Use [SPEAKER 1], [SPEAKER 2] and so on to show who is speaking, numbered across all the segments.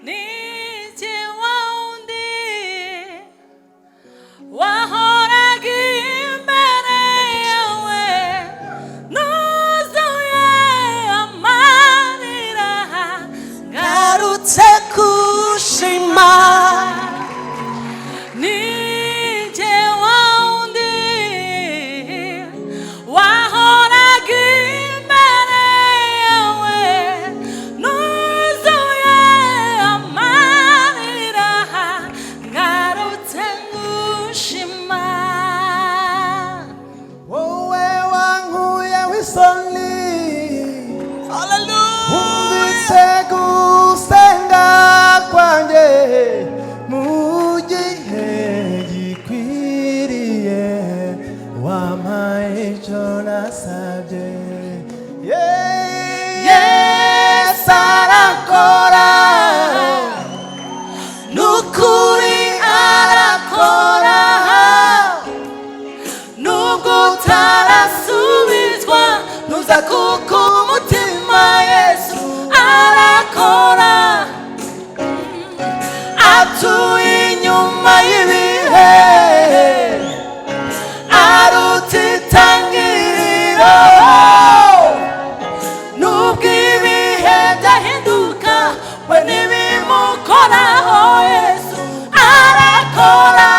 [SPEAKER 1] nije waundi wahoraga imbere yawe nuzuye amarira ngarutse kushima nije waundi wahoraga imbere yawe nuzuye amarira ngarutse ngushima
[SPEAKER 2] wowe wankuye w'isoni wumvise gusenga kwanjye mu gihe gikwiriye wampaye icyo nasabye Yesu arakora
[SPEAKER 1] nukuri arakora nubwo utarasubizwa ntuza kuko umutima Yesu arakora atuye inyuma y'ibihe aruta itangiriro nubwo ibihe byahinduka we ntibimukoraho Yesu arakora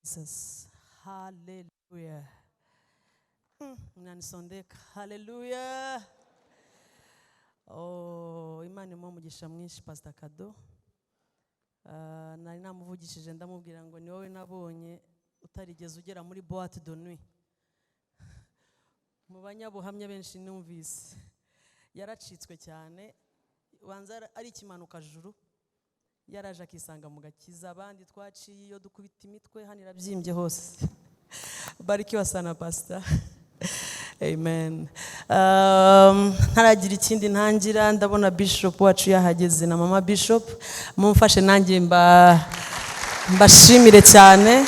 [SPEAKER 1] Jesus, hallelujah. Mnanisondeka, hallelujah. Oh, Imana imwe umugisha mwinshi Pastor Kado. Nari namuvugishije ndamubwira ngo ni wowe nabonye utarigeze ugera muri boîte de nuit. Mu banyabuhamya benshi numvise yaracitswe cyane wanza ari ikimanuka juru yaraje akisanga mu gakiza abandi twaciye iyo dukubita imitwe hano irabyimbye hose barikiwa sana Pastor. Amen. Ntaragira ikindi ntangira ndabona Bishop wacu yahageze na Mama Bishop mumfashe nanjye mbashimire cyane.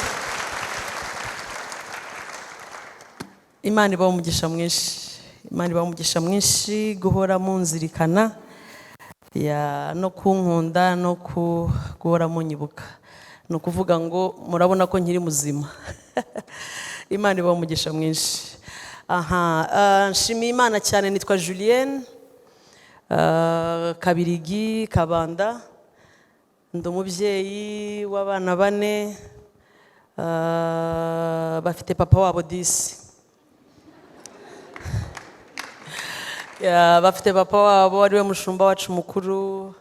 [SPEAKER 1] Imana ibaho umugisha mwinshi. Imana ibaho umugisha mwinshi guhora munzirikana ya no kunkunda no guhora munyibuka. No kuvuga ngo murabona ko nkiri muzima. Imana ibaho umugisha mwinshi. Nshimiye Imana cyane nitwa Julienne Kabirigi Kabanda ndi umubyeyi w'abana 4 bafite papa wabo 10 bafite papa wabo ariwe mushumba wacu mukuru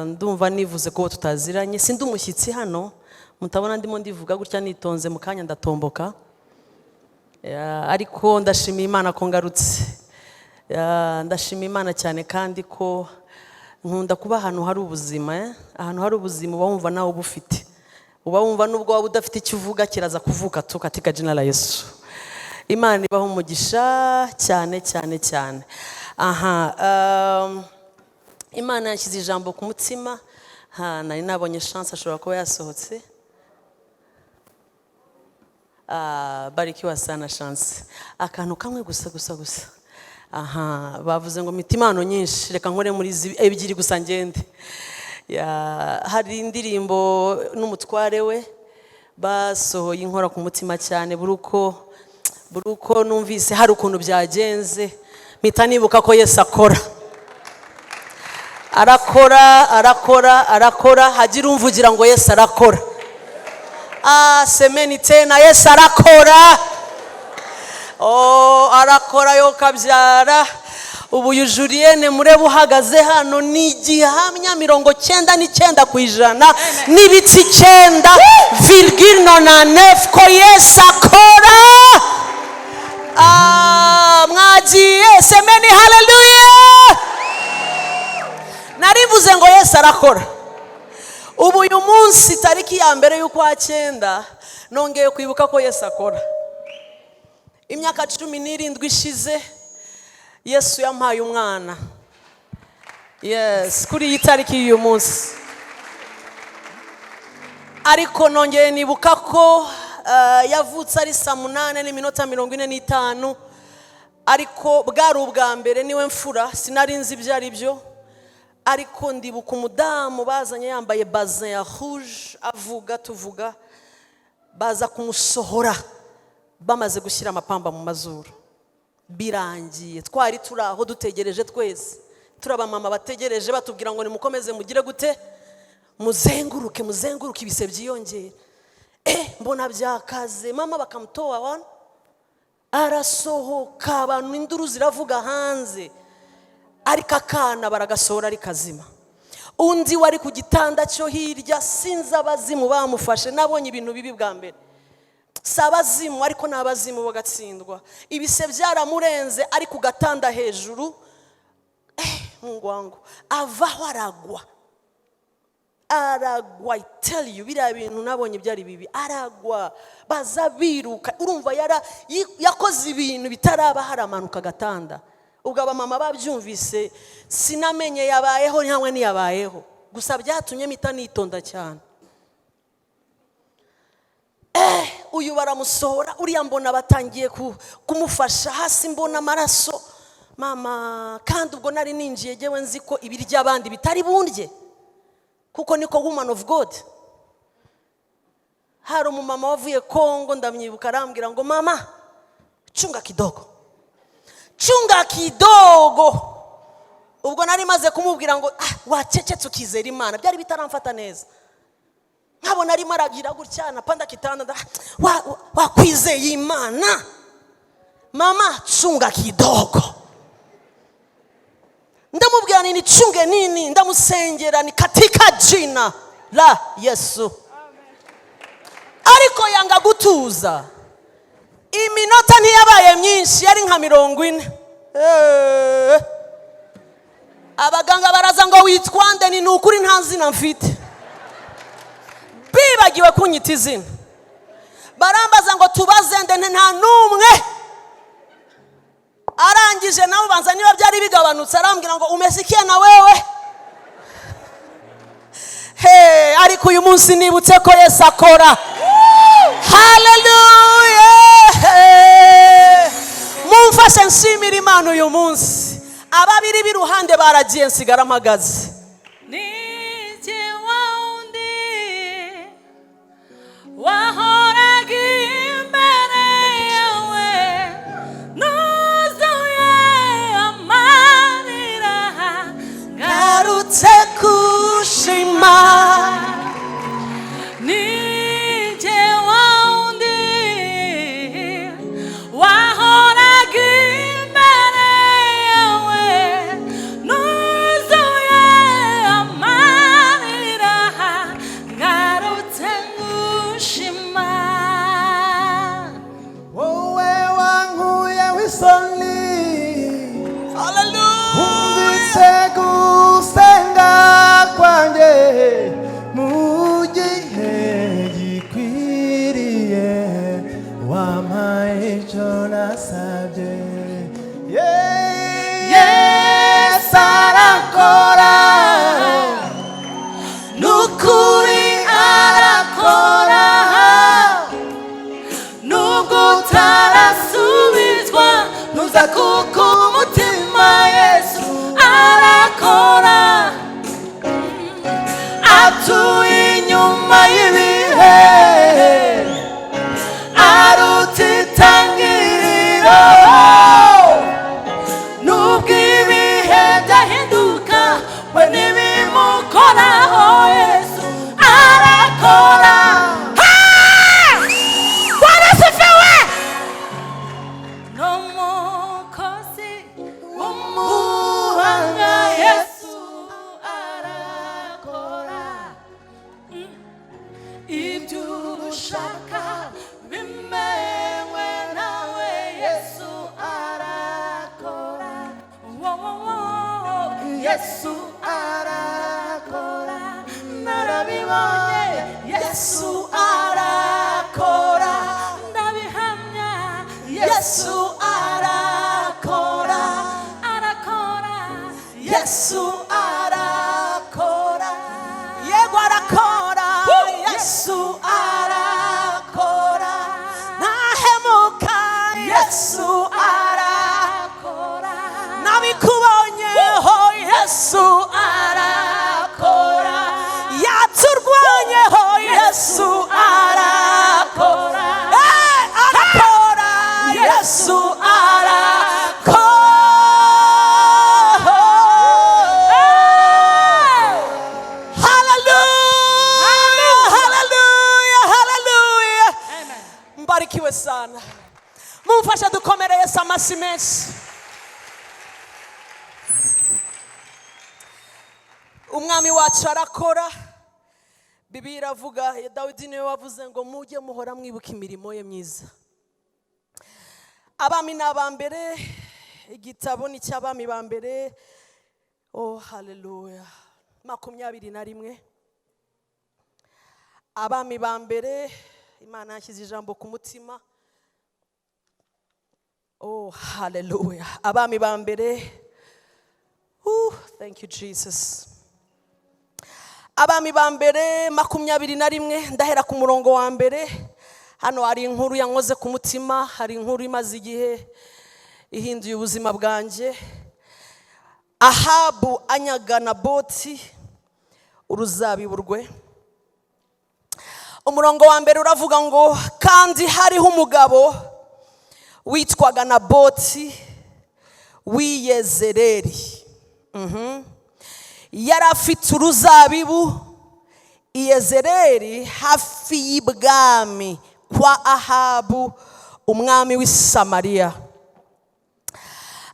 [SPEAKER 1] ndumva nivuze ko tutaziranye sindi umushyitsi hano mutabona ndimo ndivuga gutya nitonze mu kanya ndatomboka ariko ndashimiye Imana ko ngarutse ndashimiye Imana cyane kandi ko nkunda kuba ahantu hari ubuzima ahantu hari ubuzima uba wumva nawe ubufite uba wumva nubwo waba udafite icyo uvuga kiraza kuvuka tu katika jina la Yesu. Imana ibaho umugisha cyane cyane cyane. Imana yashyize ijambo ku mutima nari nabonye chance ashobora kuba yasohotse. Barikiwa sana chance akantu kamwe gusa bavuze ngo mitimano nyinshi reka nkore muri ebyiri gusa ngende hari indirimbo n'umutware we basohoye inkora ku mutima cyane buruko numvise hari ukuntu byagenze mpita nibuka ko Yesu arakora hagira umvugira ngo Yesu arakora. Semeni tena Yesu arakora. Arakora yo kabyara ubu Julienne murebe uhagaze hano ni igihamya 99% n'ibitsi 9,9 ko Yesu akora. Mwagiye semeni hallelujah. Narivuze ngo Yesu arakora. Ubu uyu munsi tariki ya mbere y'ukwa 9 nongeye kwibuka ko Yesu akora. Imyaka 17 ishize Yesu yampaye umwana. yes, kuri iyi tariki y'uyu munsi. Ariko nongeye nibuka ko yavutse ari saa 8:45, ariko bwari ubwa mbere niwe mfura, sinari nzi ibyo ari byo. Ariko ndibuka umudamu bazanye yambaye bazin ya rouge, tuvuga baza kumusohora bamaze gushyira amapamba mu mazuru. Birangiye twari turaho dutegereje twese, turaba mama bategereje batubwira ngo nimukomeze mugire gute, muzenguruke ibise byiyongera. Mbona byakaze, mama bakamutoa wana arasohoka, abantu induru ziravuga hanze, ariko akana baragasohora ari kazima. Undi wari ku gitanda cyo hirya, sinzi abazimu bamufashe, nabonye ibintu bibi bwa mbere. Sabazimu ariko nabazimu bagatsindwa, ibise byaramurenze ari ku gatanda hejuru. Ngwango avaho aragwa, I tell you, biriya bintu nabonye byari bibi. Aragwa baza biruka, urumva yakoze ibintu bitaraba, haramanuka gatanda. Ubwo abamama babyumvise, sinamenye yabayeho nyawe niyabayeho, gusa byatumye mpita nitonda cyane. Uyu baramusohora, uriya mbona batangiye kumufasha hasi, mbona amaraso. Mama kandi ubwo nari ninjiye jewe nzi ko ibirya abandi bitari bundye, kuko niko woman of God. Hari umumama wavuye Kongo, ndamyibuka, arambwira ngo mama chunga kidogo. Ubwo nari maze kumubwira ngo wacecetse ukizera Imana, byari bitaramfata neza. Nkabona arimo aragira gutya napanda kitanda, wakwizeye Imana mama, chunga kidogo. Ndamubwira nini chunge nini, ndamusengera ni katika jina la Yesu. Ariko yanga gutuza, iminota ntiyabaye myinshi, yari nka 40. Abaganga baraza ngo witwande, ni ukuri nta zina mfite, bibagiwe kunyita izina. Barambaza ngo tubaze nde, nta numwe. Arangije nawe banza niba byari bigabanutse, arambwira ngo umesikia na wewe. Ariko uyu munsi nibutse ko Yesu akora. Hallelujah. Mumfashe nshimira Imana uyu munsi. Ababiri biruhande baragiye, nsigara mpagaze.
[SPEAKER 3] Nije waundi wahoraga imbere yawe, nuzuye amarira,
[SPEAKER 1] Garutse kushima.
[SPEAKER 3] nije waundi wahoraga imbere yawe, nuzuye amarira, ngarutse ngushima.
[SPEAKER 2] wowe wankuye w'isoni, wumvise gusenga kwanjye mu gihe gikwiriye, wampaye icyo nasabye. Yesu arakora,
[SPEAKER 3] Nukuri arakora, nubwo utarasubizwa ntuza kuko umutima Yesu arakora.
[SPEAKER 2] atuye inyuma y'ibihe, aruta itangiriro.
[SPEAKER 3] Nubwo ibihe byahinduka, we ntibimukoraho, Yesu arakora. Warasifiwe. N'umukozi w'umuhanga, Yesu arakora. Ibyo ushaka bimewe nawe, Yesu arakora. Yesu arakora, narabibonye. Yesu arakora, ndabihamya. Yesu arakora, Yesu arakora.
[SPEAKER 1] asifiwe sana. Mumfashe dukomere Yesu amashyi menshi. Umwami wacu arakora. Bibiliya iravuga, Dawidi niwe wavuze ngo mujye muhora mwibuka imirimo ye myiza. Abami n'abambere, igitabo ni cy'abami bambere. Oh haleluya. 21. Abami bambere, Imana yashyize ijambo ku mutima. Oh haleluya. Abami bambere. Thank you Jesus. Abami bambere 21, ndahera ku murongo wa mbere. Hano hari inkuru yankoze ku mutima, hari inkuru imaze igihe ihinduye ubuzima bwanje. Ahabu anyaga Naboti uruzabibu rwe. Umurongo wa mbere uravuga ngo kandi hariho umugabo witwaga Naboti w'i Yezereli. Yari afite uruzabibu i Yezereli hafi y'ibwami kwa Ahabu umwami w'i Samariya.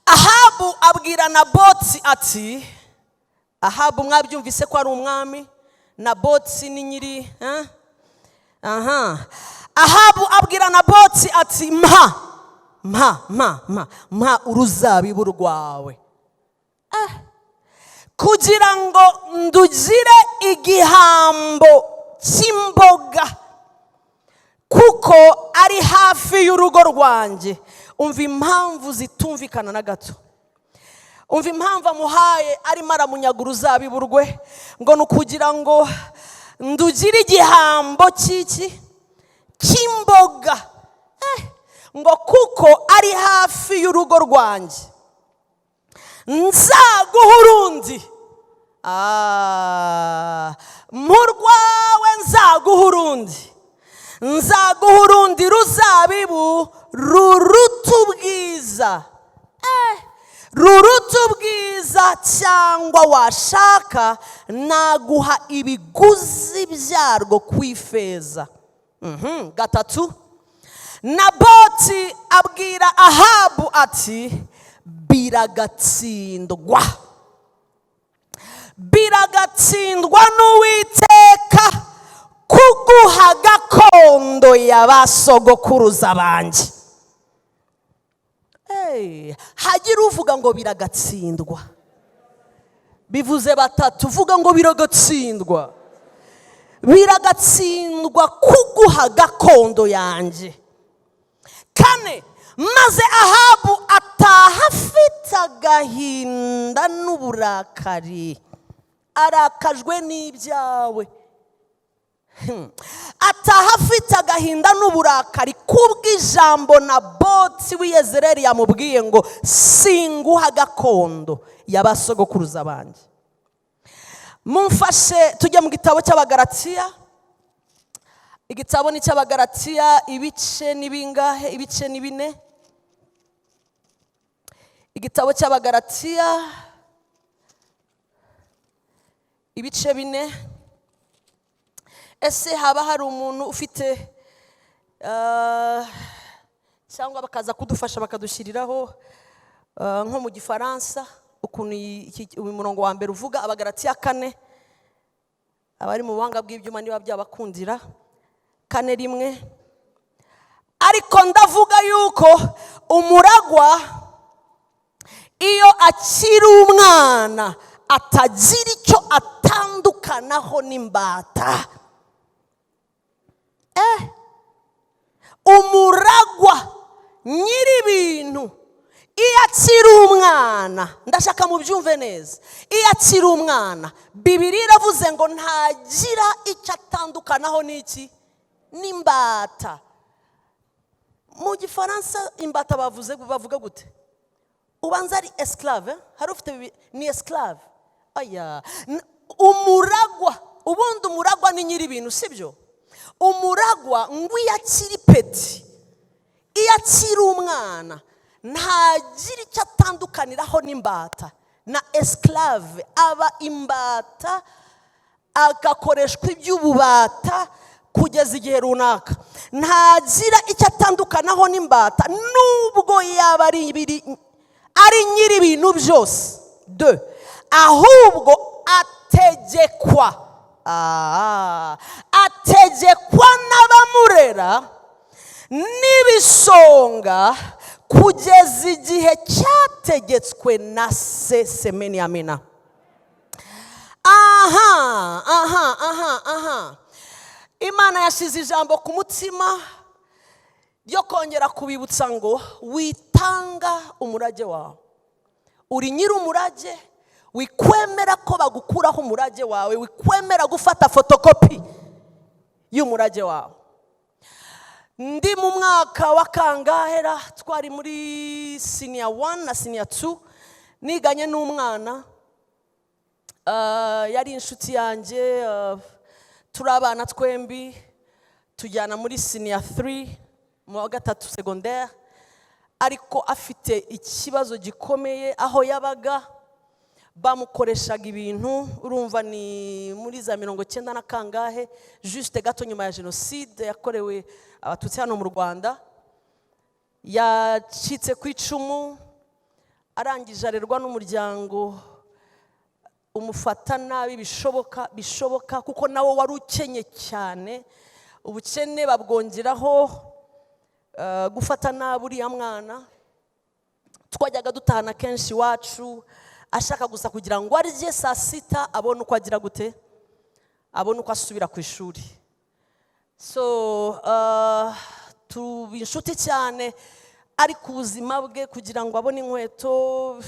[SPEAKER 1] Ahabu abwira Naboti ati, Ahabu mwabyumvise ko ari umwami, Naboti ni nyiri Ahabu abwira Naboti ati mpa uruzabibu rwawe kugira ngo ndugire igihambo cy'imboga kuko ari hafi y'urugo rwanjye. Umva impamvu zitumvikana na gato. Umva impamvu amuhaye arimo aramunyaga uruzabibu rwe, ngo nukugira ngo ndugire igihambo cy'imboga ngo kuko ari hafi y'urugo rwanjye nzaguha urundi. Murwawe nzaguha urundi ruzabibu ruruta ubwiza cyangwa washaka naguha ibiguzi byarwo ku ifeza. 3. Naboti abwira Ahabu ati biragatsindwa n'Uwiteka kuguha gakondo y'abasogokuruza banjye. Hagira uvuga ngo biragatsindwa. Bivuze 3, uvuga ngo biragatsindwa. Biragatsindwa kuguha gakondo yanjye. 4. Maze Ahabu ataha afite agahinda n'uburakari, arakajwe n'ibyawe. Ataha afite agahinda n'uburakari kubw'ijambo Naboti w'i Yezereli yamubwiye ngo singuha gakondo y'abasogokuruza banjye. Mumfashe tujye mu gitabo cy'Abagalatiya. Igitabo ni cy'Abagalatiya, ibice ni bingahe? Ibice ni 4. Igitabo cy'Abagalatiya ibice 4. Ese haba hari umuntu ufite cyangwa bakaza kudufasha bakadushyiriraho nko mu Gifaransa ukuntu uyu murongo wa mbere uvuga? Abagalatiya 4. Abari mu buhanga bw'ibyuma niba byabakundira. 4:1. Ariko ndavuga yuko umuragwa iyo akiri umwana atagira icyo atandukanaho n'imbata. Umuragwa nyiri ibintu iyo akiri umwana, ndashaka mubyumve neza, iyo akiri umwana Bibiliya iravuze ngo ntagira icyo atandukanaho n'iki? N'imbata. Mu Gifaransa imbata bavuga gute? Ubanza ari esclave, hari ufite ni esclave. Umuragwa, ubundi umuragwa ni nyiri ibintu, sibyo? Umuragwa ngo iyo akiri peti, iyo akiri umwana ntagira icyo atandukaniraho n'imbata. Na esclave aba imbata, agakoreshwa iby'ububata kugeza igihe runaka. Ntagira icyo atandukanaho n'imbata nubwo yaba ari nyiri ibintu byose. De ahubwo ategekwa n'abamurera n'ibisonga kugeza igihe cyategetswe na se. Semeni amina. Imana yashyize ijambo ku mutima ryo kongera kubibutsa ngo witanga umurage wawe. Uri nyiri umurage, wikwemera ko bagukuraho umurage wawe, wikwemera gufata fotokopi y'umurage wawe. Ndi mu mwaka wa kangahera, twari muri senior 1 na senior 2, niganye n'umwana yari inshuti yanjye, turi abana twembi, tujyana muri senior 3 mu wa gatatu secondaire, ariko afite ikibazo gikomeye. Aho yabaga bamukoreshaga ibintu, urumva ni muri za 90 na kangahe, juste gato nyuma ya jenoside yakorewe abatutsi hano mu Rwanda. Yacitse ku icumu, arangije arerwa n'umuryango umufata nabi bishoboka kuko nawo wari ukenye cyane. Ubukene babwongeraho gufata nabi uriya mwana. Twajyaga dutahana kenshi iwacu, ashaka gusa kugira ngo arye saa sita abone uko agira gute, abone uko asubira ku ishuri. So tuba inshuti cyane, ariko ubuzima bwe kugira ngo abone inkweto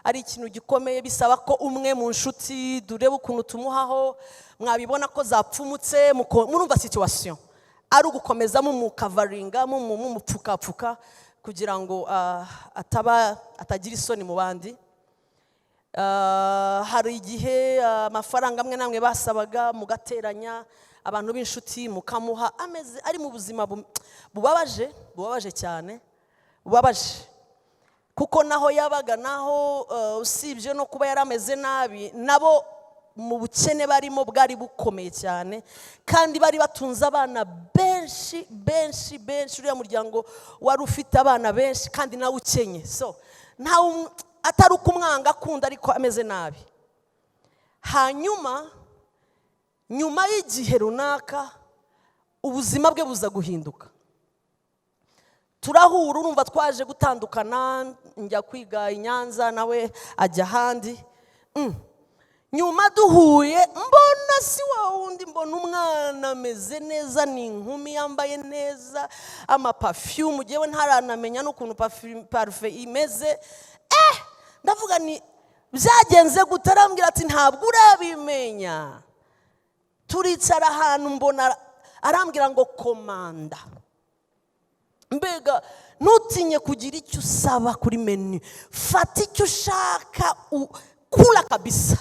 [SPEAKER 1] ari ikintu gikomeye. Bisaba ko umwe mu nshuti durebe ukuntu tumuhaho, mwabibona ko zapfumutse, murumva situation ari ugukomeza mukavaringa, mupfukapfuka kugira ngo atagira isoni mu bandi. Hari igihe amafaranga amwe namwe basabaga mugateranya, abantu b'inshuti mukamuha, ameze ari mu buzima bubabaje cyane, bubabaje. Kuko naho yabaga naho usibye no kuba yarameze nabi, nabo mu bukene barimo bwari bukomeye cyane, kandi bari batunze abana benshi. Uriya muryango wari ufite abana benshi kandi nawe ukenye. So ntawe atari ukumwanga akunda, ariko ameze nabi. Hanyuma nyuma y'igihe runaka ubuzima bwe buza guhinduka. Turahura, urumva twaje gutandukana, njya kwiga i Nyanza, nawe ajya ahandi. Nyuma duhuye, mbona si wa wundi, mbona umwana ameze neza, ni inkumi yambaye neza, amaperfume, jewe ntaranamenya n'ukuntu parfum imeze. Ndavuga ni byagenze gute? Arambwira ati ntabwo urabimenya. Turicara ahantu, mbona arambwira ngo komanda, mbega ntutinye kugira icyo usaba kuri menu, fata icyo ushaka kula kabisa.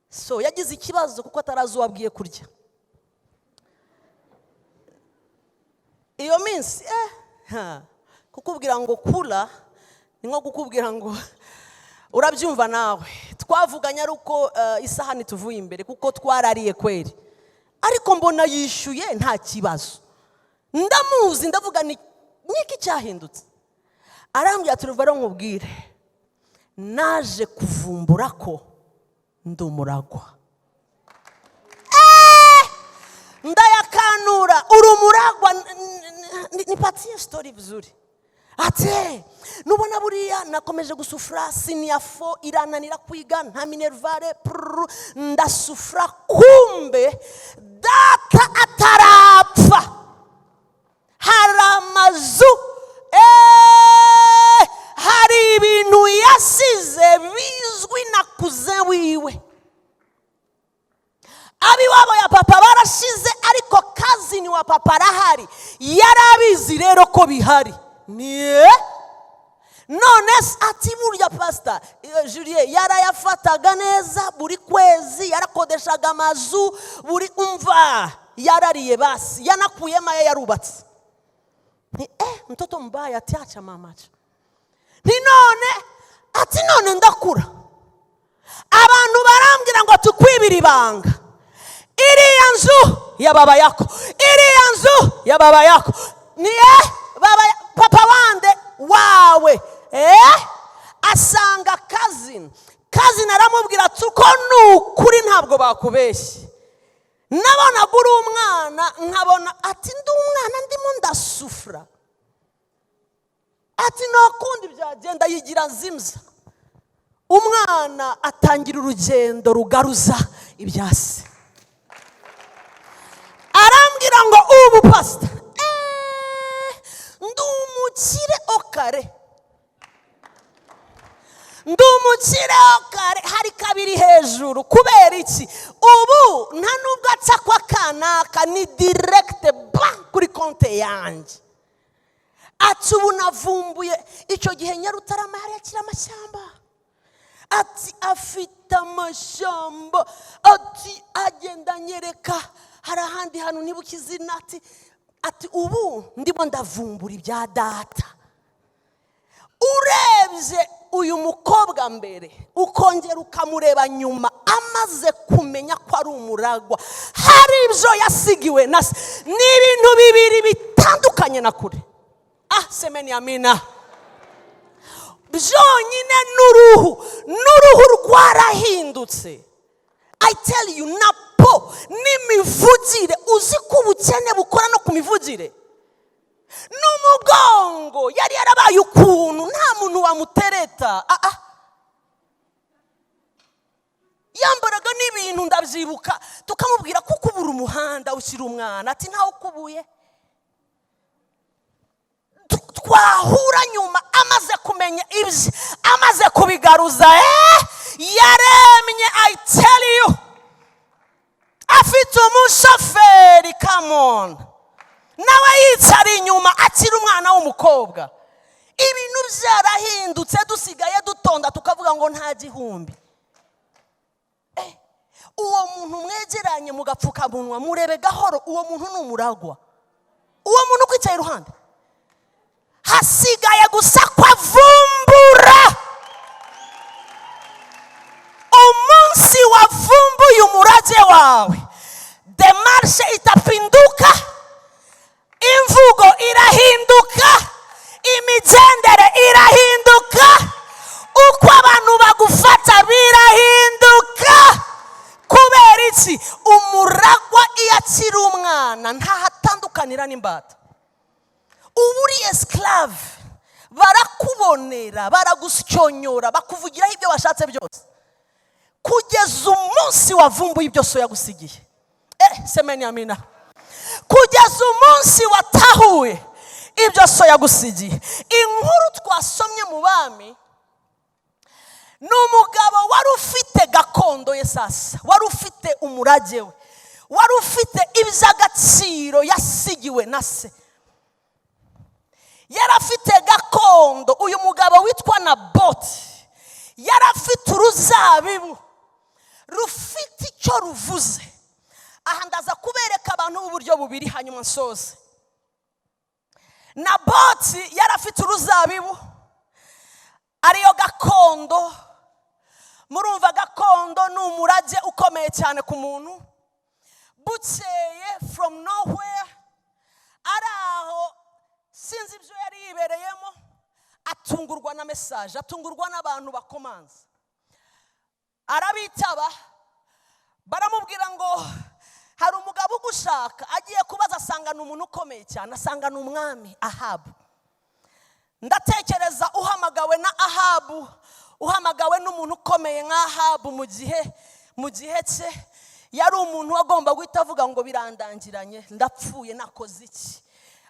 [SPEAKER 1] So yagize ikibazo kuko atarazi uwabwiye kurya iyo minsi. Kukubwira ngo kula ni nko kukubwira ngo urabyumva nawe. Twavuganye aruko isahani tuvuye imbere kuko twarariye kweri, ariko mbona yishyuye nta kibazo. Ndamuzi, ndavuga niki cyahindutse. Arambwira ati ruvaro nkubwire, naje kuvumbura ko ndumuragwa. Ndayakanura, urumuragwa. Nipatie story vizuri. Ate nubona buriya nakomeje gusufra senior 4 irananira kwiga, nta minervare, ndasufra, kumbe data atarapfa hari amazu, hari ibintu yasize bizwi na kuze wiwe. Abiwabo ya papa barashize, ariko kazini wa papa arahari, yarabizi rero ko bihari. None ati burya pastor Julien yarayafataga neza, buri kwezi yarakodeshaga amazu, buri umva yarariye basi, yanakuyemo yarubatse. Mtoto mbaya atiacha mamacha. None ndakura, abantu barambwira ngo tukwibira ibanga. Iriya nzu ya baba yako, iriya nzu ya baba yako niye papa wande wawe. Asanga kazini aramubwira ati uko ni ukuri ntabwo bakubeshye. Nabonaga uri umwana nkabona ati ndi umwana ndimo ndasufura, ati nakundi byagenda yigira nzimza. Umwana atangira urugendo rugaruza ibyase. Arambwira ngo ubu pastor ndi umukire okare, ndi umukire okare hari kabiri hejuru. Kubera iki? Ubu nta nubwo aca kwa kanaka, ni direct kuri konte yanjye. Ati ubu navumbuye icyo gihe Nyarutarama yari akiri amashyamba. Ati afite amashyamba, ati agenda anyereka hari ahandi hantu nibuka izina. Ati ubu ndimo ndavumbura ibya data. Urebye uyu mukobwa mbere ukongera ukamureba nyuma, amaze kumenya ko ari umuragwa, hari ibyo yasigiwe na se. Ni ibintu bibiri bitandukanye na kure. Semeni amina. Byonyine n'uruhu rwarahindutse. I tell you, napo n'imivugire, uzi ko ubukene bukora no ku mivugire. N'umugongo yari yarabaye ukuntu nta muntu wamutereta. Yambaraga n'ibintu ndabyibuka, tukamubwira ko kubura umuhanda ushyira umwana, ati ntawe ukubuye. Twahura nyuma amaze kumenya ibye, amaze kubigaruza, yaremye. I tell you, afite umushoferi, come on, nawe yicara inyuma akiri umwana w'umukobwa. Ibintu byarahindutse, dusigaye dutonda tukavuga ngo nta gihumbi. Uwo muntu mwegeranye mugapfukamunwa murebe gahoro, uwo muntu ni umuragwa. Uwo muntu ukwicaye iruhande, hasigaye gusa kwavumbura. Umunsi wavumbuye umurage wawe, demarshe itapinduka, imvugo irahinduka, imigendere irahinduka, uko abantu bagufata birahinduka. Kubera iki? Umuragwa iyo akiri umwana ntahatandukanira n'imbata. Ubu uri esclave, barakubonera, baragusyonyora, bakuvugiraho ibyo bashatse byose, kugeza umunsi wavumbuye ibyo so yagusigiye. Semeni amina. Kugeza umunsi watahuye ibyo so yagusigiye. Inkuru twasomye mu Bami, ni umugabo wari ufite gakondo ye. Sasa wari ufite umurage we, wari ufite iby'agaciro yasigiwe na se. Yari afite gakondo. Uyu mugabo witwa Naboti yari afite uruzabibu rufite icyo ruvuze. Aha ndaza kubereka abantu uburyo bubiri hanyuma nsoze. Naboti yari afite uruzabibu, ariyo gakondo. Murumva gakondo ni umurage ukomeye cyane ku muntu. Bukeye from nowhere, araho sinzi ibyo yari yibereyemo, atungurwa na message, atungurwa n'abantu bakomanza. Arabitaba, baramubwira ngo hari umugabo ugushaka. Agiye kubaza asanga ni umuntu ukomeye cyane, asanga ni umwami Ahabu. Ndatekereza uhamagawe na Ahabu, uhamagawe n'umuntu ukomeye nka Ahabu mu gihe cye, yari umuntu wagomba guhita avuga ngo birandangiranye, ndapfuye, nakoze iki,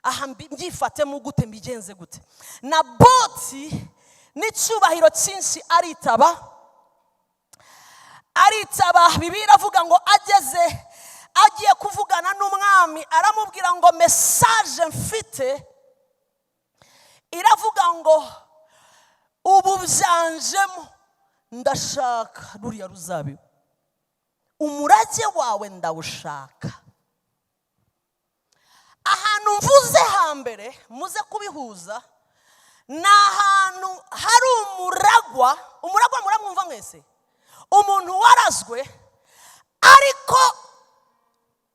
[SPEAKER 1] aha mbyifatemo gute, mbigenze gute. Naboti n'icyubahiro cyinshi aritaba. Bibiliya avuga ngo agiye kuvugana n'umwami, aramubwira ngo message mfite iravuga ngo ubu byanjemo, ndashaka ruriya ruzabibu, umurage wawe ndawushaka. Ahantu mvuze hambere muze kubihuza, ni ahantu hari umuragwa muramwumva mwese, umuntu warazwe ariko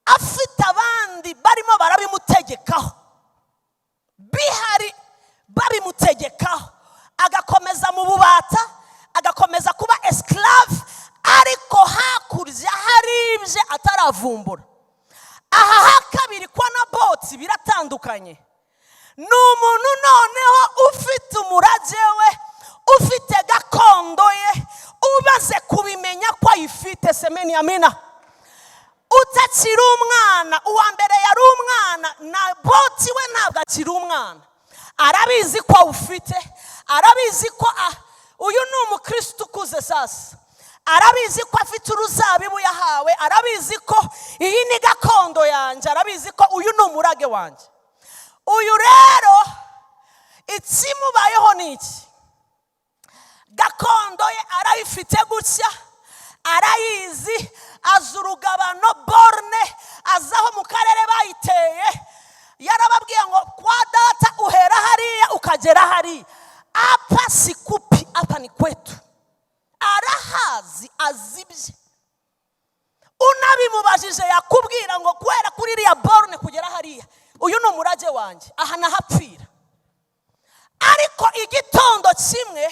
[SPEAKER 1] afite mu bubata agakomeza kuba esclave, ariko hakurya hari ibye ataravumbura. Aha hakabiri kwa Naboti biratandukanye. Ni umuntu noneho ufite umurage we, ufite gakondo ye, umaze kubimenya ko ayifite. Semeni amina. Utakiri umwana, uwa mbere yari umwana, Naboti we ntabwo akiri umwana. Arabizi ko awufite, arabizi ko uyu ni umukristo ukuze sasa. Arabizi ko afite uruzabibu yahawe, arabizi ko iyi ni gakondo yanjye, arabizi ko uyu ni umurage wanjye. Uyu rero ikimubayeho ni iki? Gakondo ye arayifite gutya, arayizi, azi urugabano borne, azaho mu karere bayiteye. Yarababwiye ngo kwa data uhera hariya ukagera hariya. Apa sikupi, apa ni kwetu. Arahazi, azibye. Unabimubajije yakubwira ngo kwera kuri iriya borne kugera hariya, uyu ni umurage wanjye, aha nahapfira. Ariko igitondo kimwe,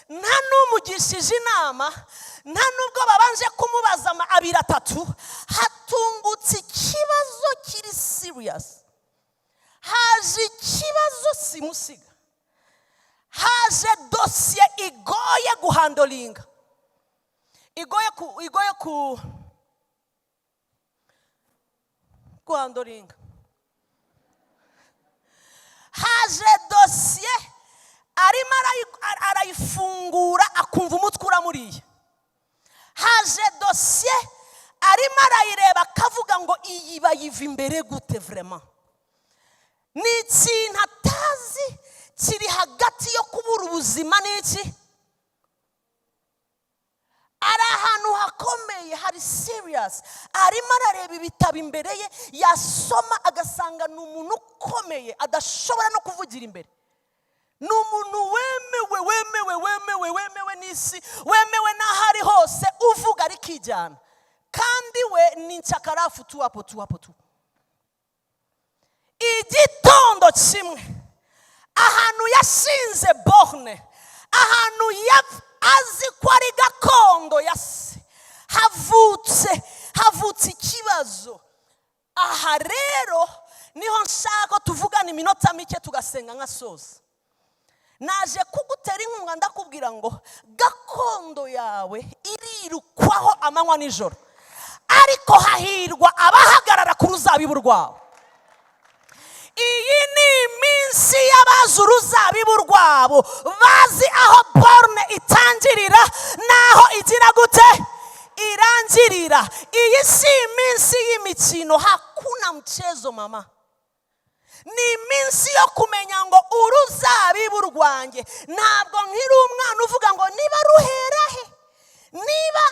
[SPEAKER 1] nta n'umugishije inama, nta nubwo babanje kumubaza abiri atatu, hatungutse ikibazo kiri serious. Haje ikibazo simusiga, haje dosiye igoye guhandolinga, igoye guhandolinga. Haje dosiye arimo arayifungura akumva umutwe uramuriye. Haje dosiye arimo arayireba akavuga ngo iyi bayiva imbere gute vraiment. Ni ikintu atazi kiri hagati yo kubura ubuzima n'iki. Ari ahantu hakomeye, hari serious. Arimo arareba ibitabo imbere ye, yasoma agasanga ni umuntu ukomeye adashobora no kuvugira imbere. Ni umuntu wemewe n'isi, wemewe n'ahari hose, uvuga ari kijyana. Kandi we ni nshakarafu tu hapo. Igitondo kimwe, ahantu yashinze borne, ahantu azi ko ari gakondo yase, havutse ikibazo. Aha rero niho nshaka tuvugana iminota mike tugasenga nkasoza. Naje kugutera inkunga ndakubwira ngo gakondo yawe irirukwaho amanywa nijoro, ariko hahirwa abahagarara ku ruzabibu rwawe. Iyi ni iminsi y'abazi uruzabibu rwabo, bazi aho borne itangirira naho igira gute irangirira. Iyi si iminsi y'imikino, hakuna mchezo mama. Ni iminsi yo kumenya ngo uruzabibu rwanjye ntabwo nkiri umwana uvuga ngo niba ruhera he, niba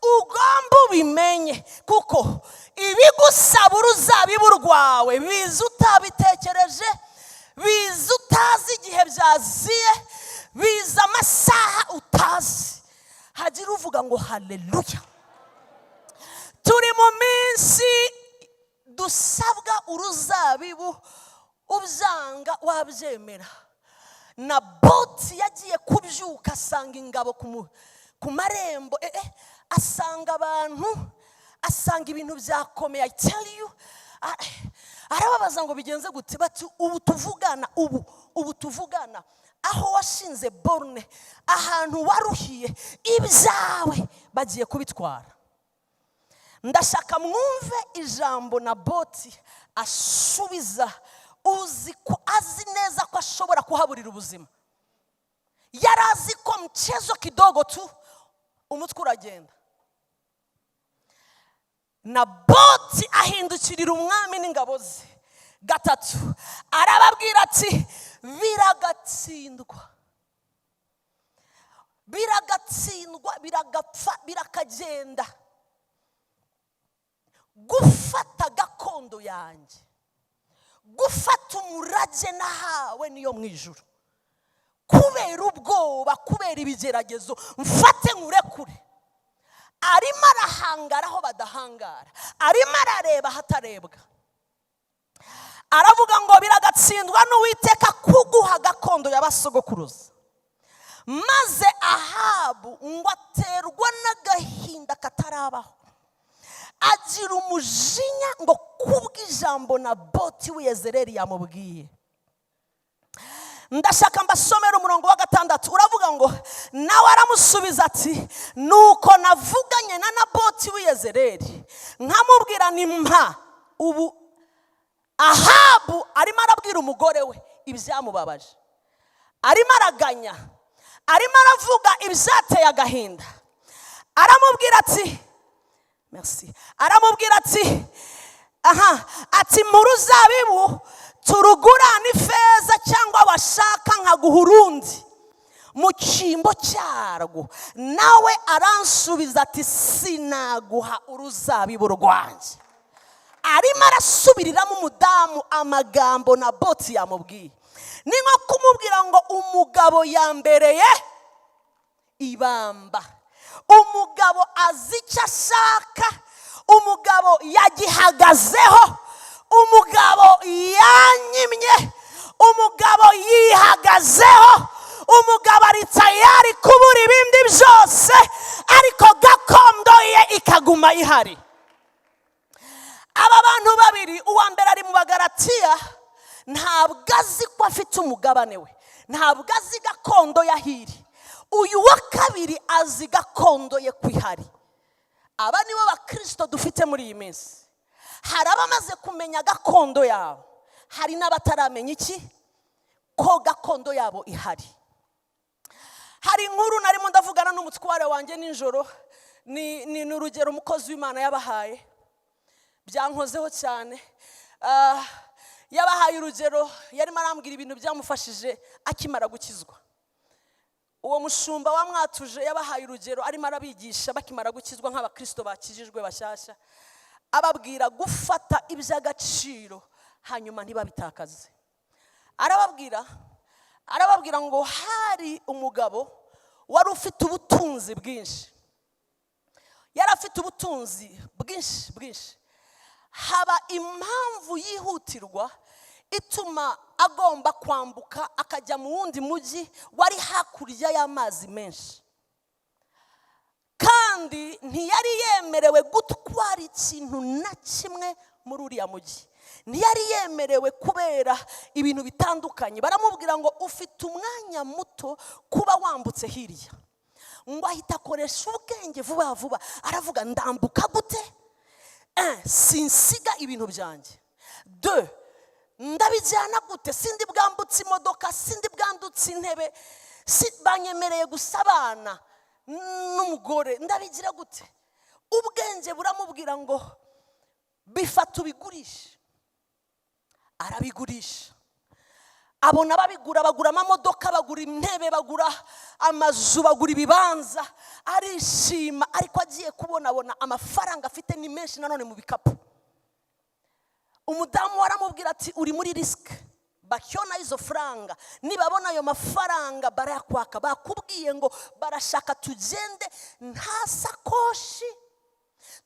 [SPEAKER 1] ugomba ubimenye, kuko ibigusaba uruzabibu rwawe biza utabitekereje, biza utazi igihe byaziye, biza amasaha utazi. Hagira uvuga ngo haleluya. Turi mu minsi dusabwa uruzabibu, ubyanga wabyemera. Naboti yagiye kubyuka asanga ingabo ku marembo, asanga abantu, asanga ibintu byakomeye. I tell you, arababaza ngo bigenze gute. Bati ubu tuvugana aho washinze borne, ahantu waruhiye, ibyawe bagiye kubitwara. Ndashaka mwumve ijambo Naboti asubiza, azi neza ko ashobora kuhaburira ubuzima. Yarazi ko mchezo kidogo tu umutwe uragenda. Naboti ahindukirira umwami n'ingabo ze gatatu, arababwira ati biragatsindwa, biragapfa, birakagenda. Gufata gakondo yanjye, gufata umurage nahawe niyo mu ijuru, kubera ubwoba, kubera ibigeragezo, mfate nkurekure. Arimo arahangara aho badahangara, arimo arareba hatarebwa. Aravuga ngo biragatsindwa n'Uwiteka kuguha gakondo y'abasogokuruza. maze Ahabu ngo aterwa n'agahinda katarabaho, agira umujinya ngo kubw'ijambo Naboti w'i Yezereli yamubwiye. Ndashaka mbasomera umurongo wa 6. uravuga ngo nawe aramusubiza ati nuko navuganye na Naboti w'i Yezereli nkamubwira ni mpa. Ubu Ahabu arimo arabwira umugore we ibyamubabaje, arimo araganya, arimo aravuga ibyateye agahinda. Aramubwira ati merci, aramubwira ati ati mu ruzabibu turugurana ifeza cyangwa washaka nkaguha urundi mu cyimbo cyarwo. Nawe aransubiza ati sinaguha uruzabibu rwanjye. Arimo arasubiriramo umudamu amagambo Naboti yamubwiye. Ni nko kumubwira ngo umugabo yambereye ibamba, umugabo azi icyo ashaka, umugabo yagihagazeho, umugabo yanyimye, umugabo yihagazeho, umugabo ari tayari kubura ibindi byose ariko gakondo ye ikaguma ihari. Aba bantu babiri, uwa mbere ari mu Bagalatiya, ntabwo azi ko afite umugabane we, ntabwo azi gakondo yahiri. Uyu wa kabiri azi gakondo ye kwihari. Aba nibo bakristo dufite muri iyi minsi. Hari abamaze kumenya gakondo yabo, hari n'abataramenya iki ko gakondo yabo ihari. Hari inkuru narimo ndavugana n'umutware wanjye nijoro, ni urugero umukozi w'Imana yabahaye, byankozeho cyane. Yabahaye urugero, yarimo arambwira ibintu byamufashije akimara gukizwa. Uwo mushumba wamwatuje yabahaye urugero, arimo arabigisha bakimara gukizwa nk'abakristo bakijijwe bashyashya, ababwira gufata iby'agaciro hanyuma ntibabitakaze. Arababwira ngo hari umugabo wari ufite ubutunzi bwinshi, yari afite ubutunzi bwinshi. Haba impamvu yihutirwa ituma agomba kwambuka akajya mu wundi mujyi wari hakurya y'amazi menshi, kandi ntiyari yemerewe gutwara ikintu na kimwe muri uriya mujyi. Ntiyari yemerewe kubera ibintu bitandukanye. Baramubwira ngo ufite umwanya muto kuba wambutse hirya. Ngo ahita akoresha ubwenge vuba vuba, aravuga ndambuka gute? Sinsiga ibintu byanjye. 2, ndabijyana gute? Sindi bwambutse imodoka, sindi bwandutse intebe, banyemereye gusabana n'umugore, ndabigira gute? Ubwenge buramubwira ngo bifata ubigurisha. Arabigurisha. Abona babigura, bagura amamodoka, bagura intebe, bagura amazu, bagura ibibanza, arishima. Ariko agiye kubona amafaranga afite ni menshi nanone mu bikapu. Umudamu waramubwira ati uri muri risk, bacyona izo franga, nibabona ayo mafaranga barayakwaka. Bakubwiye ngo barashaka tugende nta sakoshi,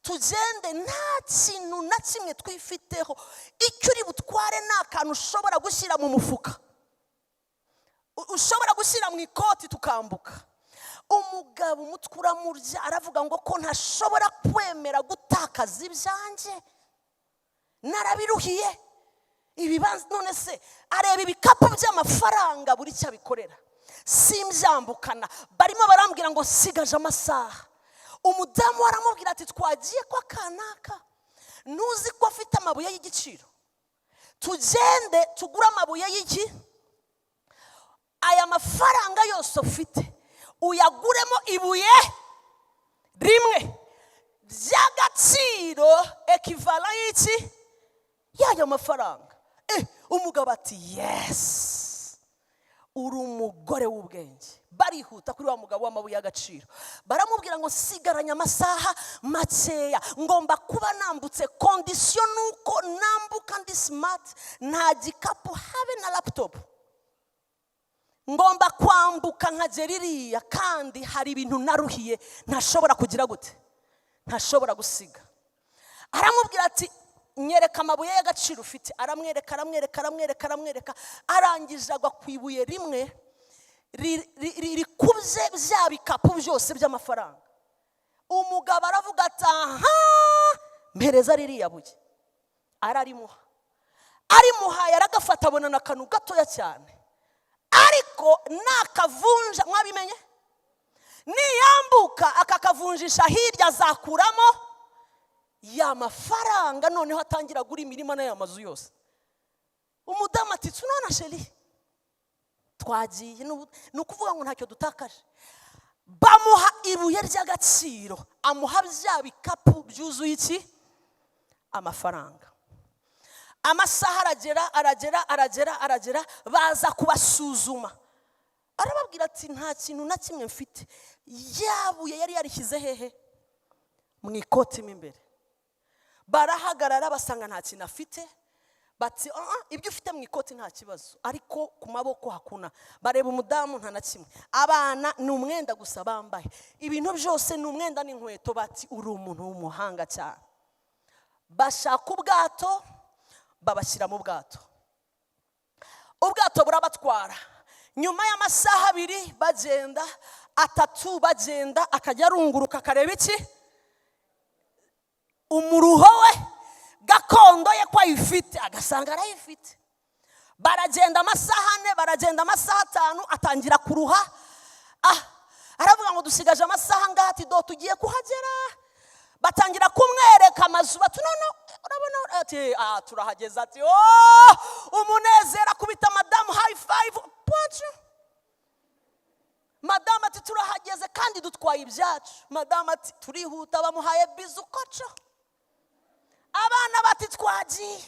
[SPEAKER 1] tugende nta kintu na kimwe twifiteho, icyo uri butware nta kantu ushobora gushyira mu mufuka, ushobora gushyira mu ikoti tukambuka. Umugabo umutwe uramurya, aravuga ngo ko ntashobora kwemera gutakaza ibyanjye, narabiruhiye ibibanza. None se areba ibikapu by'amafaranga buri cyo abikorera, simbyambukana. Barimo barambwira ngo sigaje amasaha. Umudamu waramubwira ati twagiye kwa kanaka, nuzi ko afite amabuye y'igiciro, tugende tugura amabuye y'iki, aya mafaranga yose ufite uyaguremo ibuye rimwe ry'agaciro equivalent y'iki y'ayo mafaranga. Umugabo ati yes, uri umugore w'ubwenge. Barihuta kuri wa mugabo w'amabuye y'agaciro, baramubwira ngo sigaranya amasaha makeya, ngomba kuba nambutse. Condition nuko nambuka ndi smart, nta gikapu habe na laptop, ngomba kwambuka nkagera iriya, kandi hari ibintu naruhiye ntashobora kugira gute, ntashobora gusiga. Aramubwira ati nyereka amabuye y'agaciro ufite. Aramwereka, arangije agwa ku ibuye rimwe
[SPEAKER 3] rikubye bya bikapu byose by'amafaranga. Umugabo aravuga ati aha mpereza ririya buye, ararimuha. Arimuhaye aragafata abona n'akantu gatoya cyane, ariko nakavunja, mwabimenye, niyambuka akakavunjisha hirya azakuramo ya mafaranga, noneho atangira gura imirima n'aya mazu yose. Umudamu ati tunona sheri twagiye, ni ukuvuga ngo ntacyo dutakaje. Bamuha ibuye ry'agaciro, amuha bya bikapu byuzuye iki? Amafaranga. Amasaha aragera, baza kubasuzuma. Arababwira ati nta kintu na kimwe mfite. Yabuye yari yarishyize hehe? Mu ikoti mo imbere. Barahagarara basanga nta kintu afite. Bati ibyo ufite mu ikoti nta kibazo, ariko ku maboko hakuna. Bareba umudamu nta na kimwe. Abana ni umwenda gusa bambaye, ibintu byose ni umwenda n'inkweto. Bati uri umuntu w'umuhanga cyane. Bashaka ubwato, babashyira mu bwato. Ubwato burabatwara. Nyuma y'amasaha 2 bagenda, 3 bagenda, akajya arunguruka akareba iki? Umuruho we gakondo ye kwa ifite, agasanga arayifite. Baragenda amasaha 4, baragenda amasaha 5, atangira kuruha. Aravuga ngo dusigaje amasaha ngati do tugiye kuhagera. Batangira kumwereka amazu, bati no urabona ati turahageza. Ati umunezero kubita madamu high five. Madamu ati turahageze kandi dutwaye ibyacu. Madamu ati turihuta, bamuhaye bizu koco. Abana bati twagiye.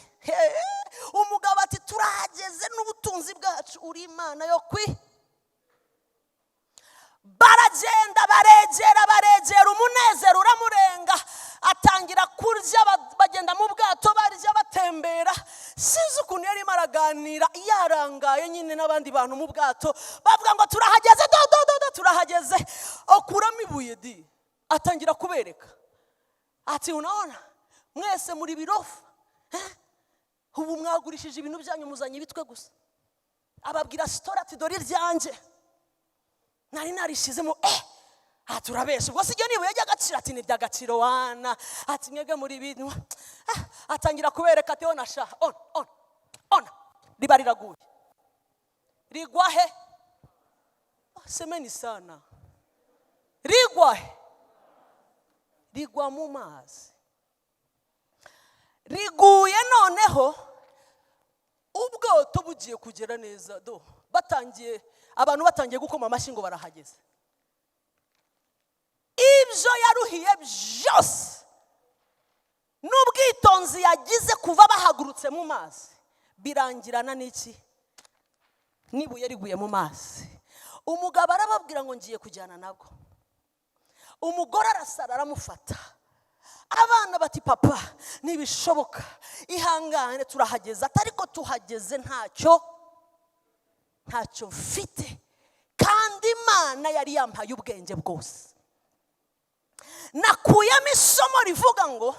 [SPEAKER 3] Umugabo ati turahageze n'ubutunzi bwacu, uri Imana yo kwi. Baragenda baregera, umunezero uramurenga. Atangira kurya, bagenda mu bwato barya batembera. Sinzi ukuntu yari maraganira yarangaye nyine n'abandi bantu mu bwato. Bavuga ngo turahageze, turahageze. Okuramo ibuye di. Atangira kubereka. Ati unaona mwese muri birofu, ubu mwagurishije ibintu byanyu muzanye ibitwe gusa. Ababwira story ati dore ryanje nari narishizemo. Turabesha ubwo sijyo nibuye ry'agaciro. Ati ni by'agaciro wana. Ati mwege muri bintu. Atangira kubereka ati ona sha on riba riraguye. Rigwa he? Semeni sana. Rigwa he? Rigwa mu mazi. Riguye noneho ubwato bugiye kugera neza do. Abantu batangiye gukoma amashyi ngo barahageze. Ibyo yaruhiye byose n'ubwitonzi yagize kuva bahagurutse mu mazi birangirana n'iki? Nibuye riguye mu mazi. Umugabo arababwira ngo ngiye kujyana nabwo. Umugore arasara aramufata. Abana bati papa nibishoboka ihangane turahageze. Atariko tuhageze ntacyo mfite, kandi Imana yari yampaye ubwenge bwose. Nakuyemo isomo rivuga ngo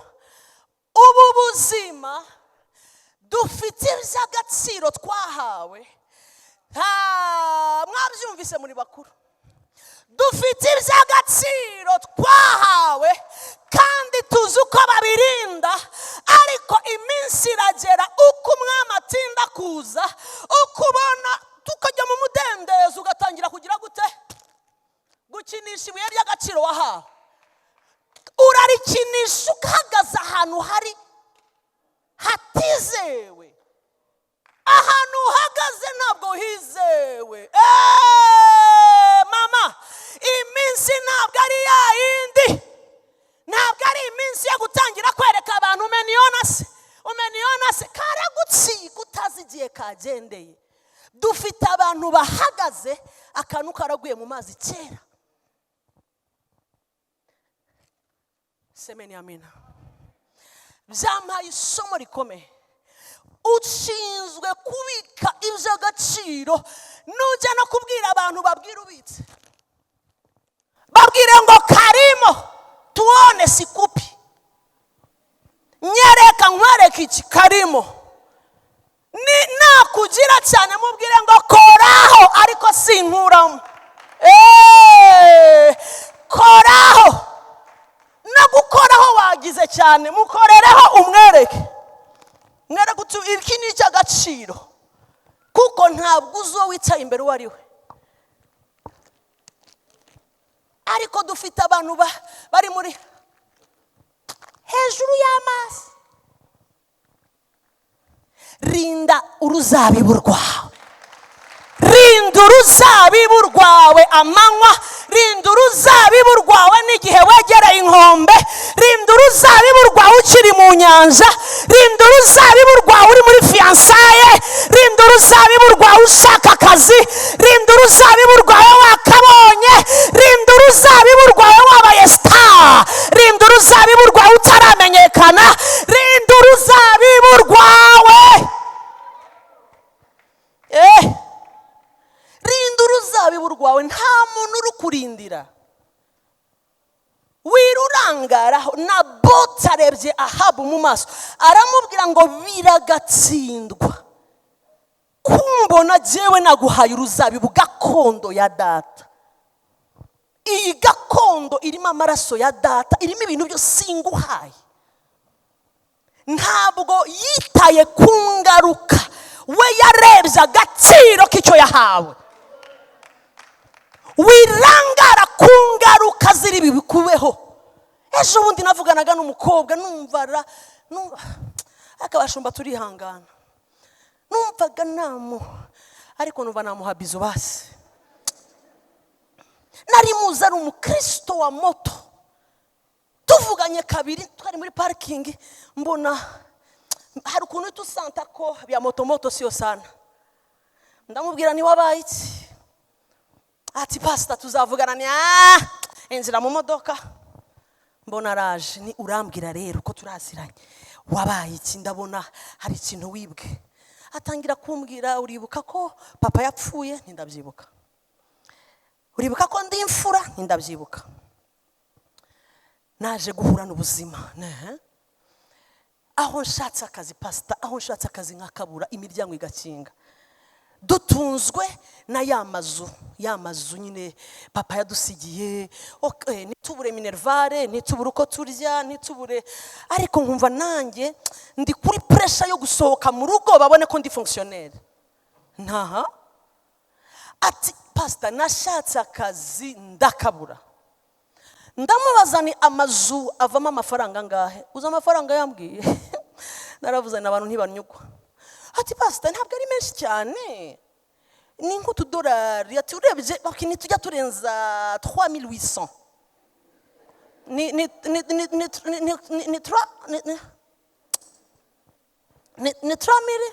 [SPEAKER 3] ubu buzima dufite iby'agaciro twahawe. Mwabyumvise muri bakuru? Dufite iby'agaciro twahawe kandi tuzi uko babirinda, ariko iminsi iragera uko umwami atinda kuza, ukubona tukajya mu mudendezo ugatangira kugira gute? Gukinisha ibuye ry'agaciro wahawe. Urarikinisha ukahagaze ahantu hari hatizewe. Ahantu uhagaze ntabwo hizewe. Mama, iminsi ntabwo ari ya yindi. Ntabwo ari iminsi yo gutangira kwereka abantu umeniona se karagutsi kutazi igihe kagendeye. Dufite abantu bahagaze akantu karaguye mu mazi kera. Semeni amina. Byampaye isomo rikomeye. Ushinzwe kubika iby'agaciro, nujya no kubwira abantu babwira ubitse. Babwire ngo karimo tuone sikupi. Nyereka nkwereka iki karimo. Ni nakugira cyane mubwire ngo koraho ariko sinkuramo. Koraho no gukoraho wagize cyane mukorereho umwereke iki ni icy'agaciro kuko ntabwo uzo wicaye imbere uwo ari we. Ariko dufite abantu bari muri hejuru y'amazi. Rinda uruzabibu rwawe, rinda uruzabibu rwawe amanywa, rinda uruzabibu rwawe n'igihe wegereye inkombe, rinda uruzabibu rwawe ukiri mu nyanja, rinda uruzabibu rwawe uri muri fiyansaye, rinda uruzabibu rwawe ushaka akazi, rinda uruzabibu rwawe wakabonye, rinda uruzabibu rwawe wabaye star, rinda uruzabibu rwawe utaramenyekana, rinda uruzabibu rwawe. Rinda uruzabibu rwawe, nta muntu uri kurindira. Wirurangaraho. Naboti arebye Ahabu mu maso aramubwira ngo biragatsindwa kumbona jewe naguhaye uruzabibu gakondo ya data. Iyi gakondo irimo amaraso ya data, irimo ibintu byose singuhaye. Ntabwo yitaye ku ngaruka, we yarebye agaciro k'icyo yahawe. Wirangara ku ngaruka ziri bikubeho. Ejo bundi navuganaga n'umukobwa numva akabashumba turihangana, numvaga ariko numva namuha bizo basi. Nari muzi ari umukristo wa moto, tuvuganye kabiri twari muri parking, mbona hari ukuntu tusanta ko bya moto siyo sana. Ndamubwira ni wabaye iki? Ati pastor tuzavugana. Ni inzira mu modoka, mbona araje. Ni urambwira rero ko turaziranye, wabaye iki? Ndabona hari ikintu wibwe. Atangira kumbwira, uribuka ko papa yapfuye? Ndabyibuka. Uribuka ko ndi imfura? Ndabyibuka. Naje guhura n'ubuzima, aho nshatse akazi pastor, aho nshatse akazi nkakabura, imiryango igakinga. Dutunzwe na ya mazu nyine papa yadusigiye. Nitubure minervare, nitubure uko turya, nitubure. Ariko nkumva nanjye ndi kuri pressure yo gusohoka mu rugo babone ko ndi fonctionnaire. Ati pastor nashatse akazi ndakabura. Ndamubaza ni amazu avamo amafaranga ngahe? Uza amafaranga yambwiye. Naravuze n'abantu ntibanyugwa. Ati pastor ntabwo ari menshi cyane, ni $2. Ati urebye bakini tujya turenza 3800. Ni 3000.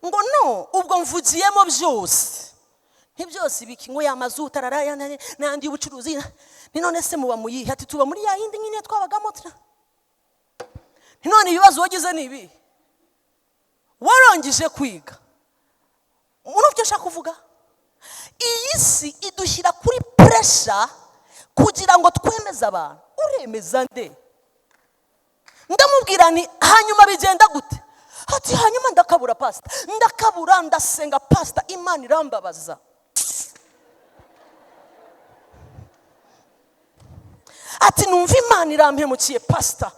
[SPEAKER 3] Ngo no, ubwo mvugiyemo byose. Ntibyose biki ngo yamazu tararaya nandi ubucuruzi. Ni none se muba muyihe? Ati tuba muri ya yindi nyine twabagamo tra. Ni none ibibazo wagize nibi. Warangije kwiga. Urumva icyo kuvuga? Iyi si idushyira kuri pressure kugira ngo twemeze abantu. Uremeza nde? Ndamubwira ni hanyuma bigenda gute? Ati hanyuma ndakabura pastor. Ndakabura ndasenga pastor, Imana irambabaza. Ati numva Imana irampemukiye pastor.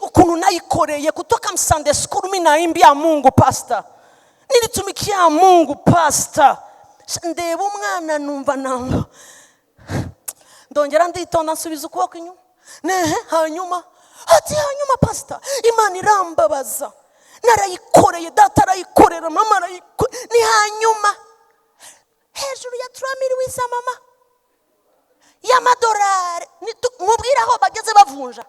[SPEAKER 3] Ukuntu nayikoreye kutoka Sunday school mimi naimbia Mungu pastor. Nilitumikia Mungu pastor. Ndeba umwana numva namba. Ndongera nditonda nsubiza ukuboko inyuma. Hanyuma ati hanyuma pastor, Imana irambabaza. Narayikoreye, data arayikorera, mama arayikorera. Ni hanyuma hejuru ya 3000 wisa mama y'amadolari. Mubwira aho bageze bavunja.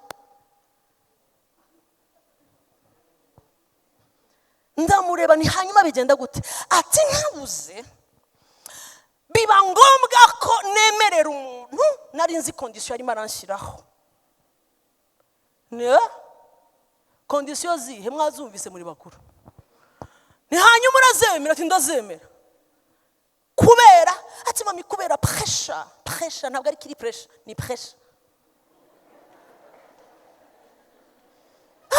[SPEAKER 3] Ndamureba ni hanyuma bigenda gute? Ati ntabuze biba ngombwa ko nemerera umuntu. Nari nzi condition arimo aranshyiraho. Ne condition zihe mwazumvise muri bakuru? Ni hanyuma urazemera? Ati ndazemera. Kubera ati mami kubera pressure ntabwo ari kiri pressure, ni pressure.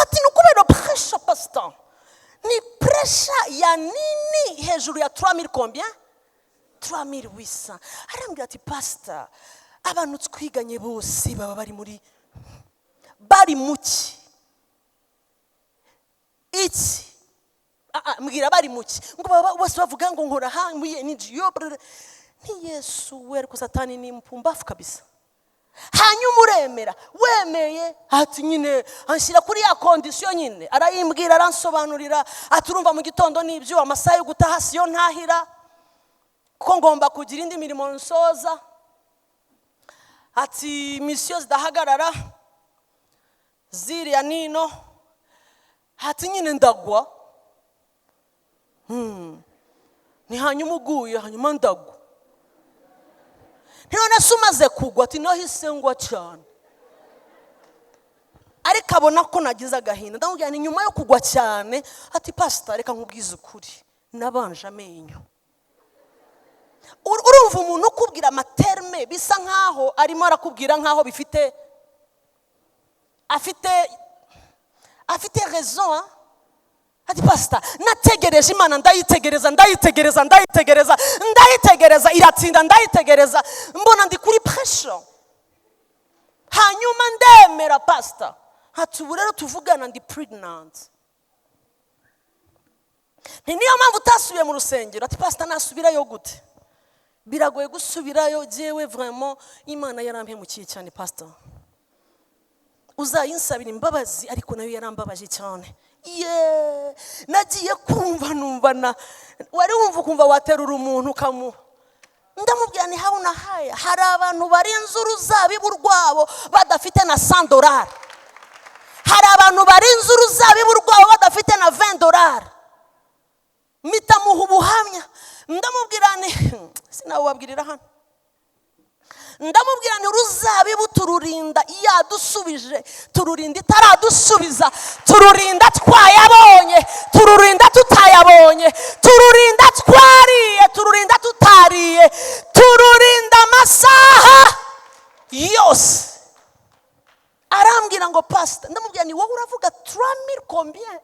[SPEAKER 3] Ati no kubera pressure pastor. Ni pressure ya nini hejuru ya 3000 combien 3800. Arambwira ati pastor, abantu twiganye bose baba bari muki iki mbwira bari muki ngo baba bose bavuga ngo nkora hamwe ni Dieu ni Yesu wera ko Satani ni mpumbafu kabisa. Hanyuma uremera wemeye ati nyine anshyira kuri ya condition nyine arayimbwira aransobanurira ati urumva mu gitondo nibyo amasaha yo gutaha siyo ntahira ko ngomba kugira indi mirimo nsoza ati mission zidahagarara ziriya nino ati nyine ndagwa ni hanyuma uguye hanyuma ndagwa none se umaze kugwa ati nahise ngwa cyane ariko abona ko nagize agahinda ndamubwira ni nyuma yo kugwa cyane ati pastor reka nkubwize ukuri nabanje amenyo. Urumva umuntu ukubwira amaterme bisa nkaho arimo arakubwira nkaho bifite afite raison. Ati pastor nategereje Imana ndayitegereza iratsinda ndayitegereza mbona ndi kuri pressure hanyuma ndemera pastor ati ubu rero tuvugana ndi pregnant. Niyo mpamvu utasubiye mu rusengero. Ati pastor nasubirayo gute? Biragoye gusubirayo jewe vraiment Imana yarampemukiye cyane pastor. Uzayinsabira imbabazi ariko nayo yarambabaje cyane. Nagiye kumva numva wari wumva kumva waterura umuntu kamu ndamubwira ni habuna haya hari abantu barinze uruzabibu rwabo badafite na $100. Hari abantu barinze uruzabibu rwabo badafite na $20. Mita muhu buhamya ndamubwira ni sinawabwirira hano ndamubwira ni uruzabibu tururinda yadusubije tururinda itaradusubiza tururinda twayabonye tururinda tutayabonye tururinda twariye tururinda tutariye tururinda amasaha yose. Arambwira ngo pastor ndamubwira ni wowe uravuga 3000 combien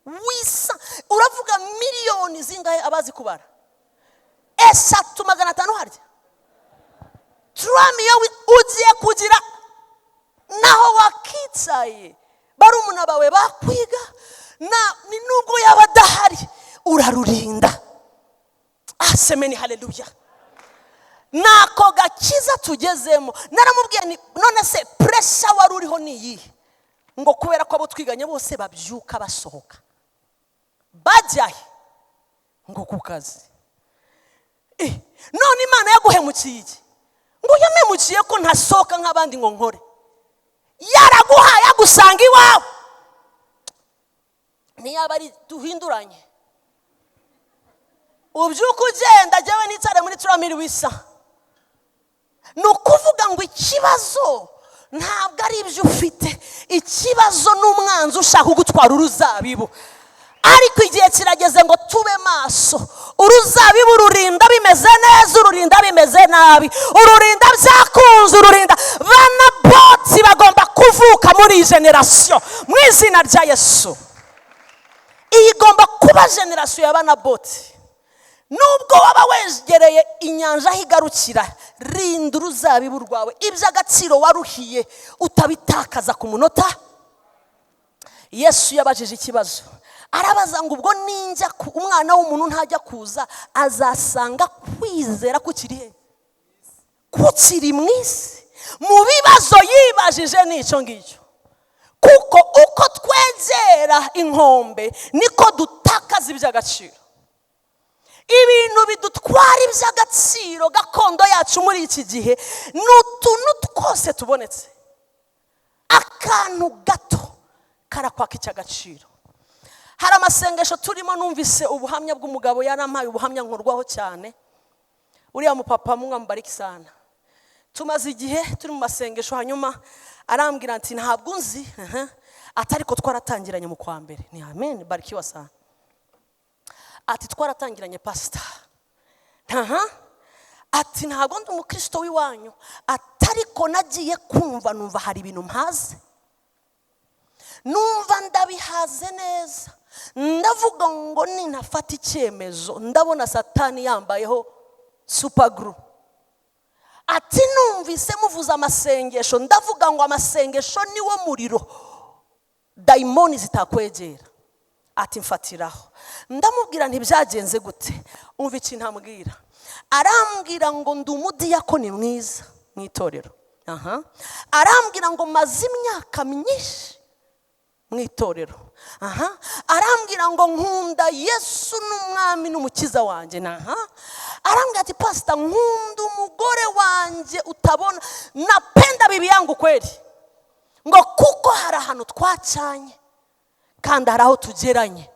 [SPEAKER 3] wisa uravuga miliyoni zingahe abazi kubara 3500 harya 3000 ugiye kugira naho wakitsaye barumuna bawe bakwiga ni nubwo yabadahari urarurinda. Asemeni haleluya. Nako gakiza tugezemo naramubwiye ni none se pressure wari uriho ni iyi ngo kubera ko abo twiganye bose babyuka basohoka bajyahe ngo kukazi none Imana yaguhemukiye iki ngo yamemukiye ko ntasohoka nk'abandi ngo nkore yaraguhaye agusanga iwawe niyaba ari duhinduranye ubyuka ugenda jyewe nicare muri 3000 wisa nukuvuga ngo ikibazo ntabwo ari ibyo ufite ikibazo n'umwanzi ushaka kugutwara uruzabibu ariko igihe kirageze ngo tube maso. Uruzabibu rurinda bimeze neza ururinda bimeze nabi ururinda byakunze ururinda bana boti bagomba kuvuka muri generation mu izina rya Yesu. Iyi igomba kuba generation y'abana boti. Nubwo waba wegereye inyanja higarukira rinda uruzabibu rwawe iby'agaciro waruhiye utabitakaza ku munota. Yesu yabajije ikibazo arabaza ngo ubwo ninjya umwana w'umuntu ntajya kuza azasanga kwizera kukiri kukiri mwisi mu bibazo yibajije n'icyo ngicyo kuko uko twegera inkombe niko dutakaza iby'agaciro. Ibintu bidutwara iby'agaciro gakondo yacu muri iki gihe n'utuntu twose tubonetse akantu gato karakwaka icy'agaciro. Hari amasengesho turimo numvise ubuhamya bw'umugabo yarampaye ubuhamya nkorwaho cyane uriya mupapa mwambariki sana. Tumaze igihe turi mu masengesho hanyuma arambwira ati ntabwo nzi atari ko twaratangiranye mu kwa mbere. Ni amen barikiwa sana. Ati twaratangiranye pastor ati ntabwo ndi umukristo w'iwanyu atari ko nagiye kumva numva hari ibintu mpaze numva ndabihaze neza ndavuga ngo ninafata icyemezo ndabona satani yambayeho super glue. Ati numvise muvuza amasengesho, ndavuga ngo amasengesho niwo muriro daimoni zitakwegera. Ati mfatiraho. Ndamubwira ntibyagenze gute, umva ikintu ambwira. Arambwira ngo ndi umudiyakoni mwiza mu itorero. Arambwira ngo maze imyaka myinshi mu itorero. Arambwira ngo nkunda Yesu n'umwami n'umukiza wanjye. Arambwira ati pastor, nkunda umugore wanjye utabona, napenda bibi yangu kweli, ngo kuko hari ahantu twacanye kandi hari aho tugeranye.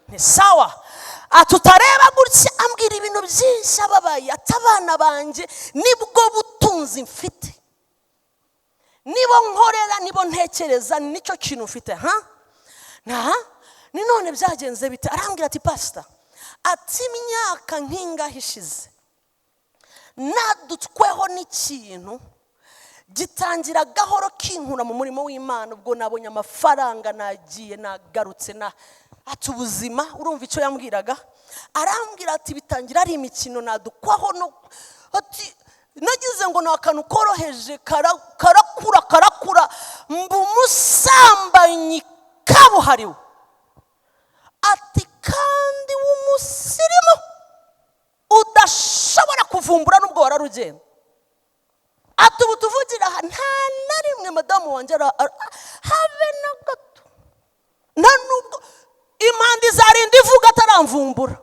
[SPEAKER 3] Ni sawa, atutareba gutya. Ambwira ibintu byinshi ababaye. Ati abana banjye nibwo butunzi mfite, nibo nkorera, nibo ntekereza, nicyo kintu mfite. Ni none byagenze bite? Arambwira ati pastor, ati imyaka nk'ingahe ishize nadutsweho n'ikintu gitangira gahoro kinkura mu murimo w'Imana. Ubwo nabonye amafaranga, nagiye nagarutse ati ubuzima. Urumva icyo yambwiraga? Arambwira ati bitangira ari imikino nadukwaho no, ati nagize ngo nakantu koroheje karakura mbu musambanyi kabuhariwe. Ati kandi w'umusirimu udashobora kuvumbura nubwo wararugenda. Ati ubu tuvugira aha nta na rimwe madamu wanjye habe na gato, nta nubwo impande zarinda ivuga ataramvumbura.